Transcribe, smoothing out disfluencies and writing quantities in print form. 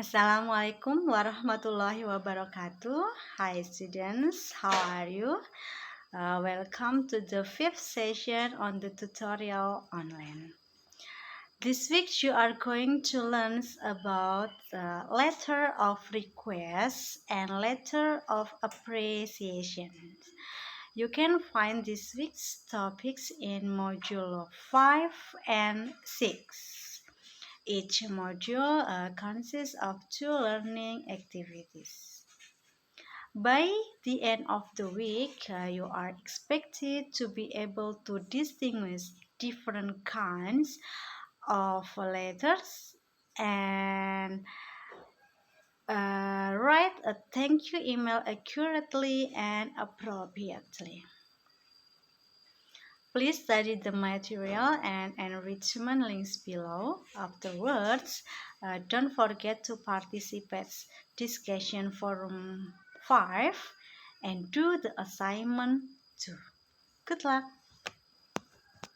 Assalamualaikum warahmatullahi wabarakatuh. Hi students, how are you? Welcome to the fifth session on the tutorial online. This week you are going to learn about the letter of request and letter of appreciation. You can find this week's topics in module 5 and 6. Each module consists of 2 learning activities. By the end of the week, you are expected to be able to distinguish different kinds of letters and write a thank you email accurately and appropriately. Please study the material and enrichment links below. Afterwards, don't forget to participate discussion forum 5 and do the assignment too. Good luck!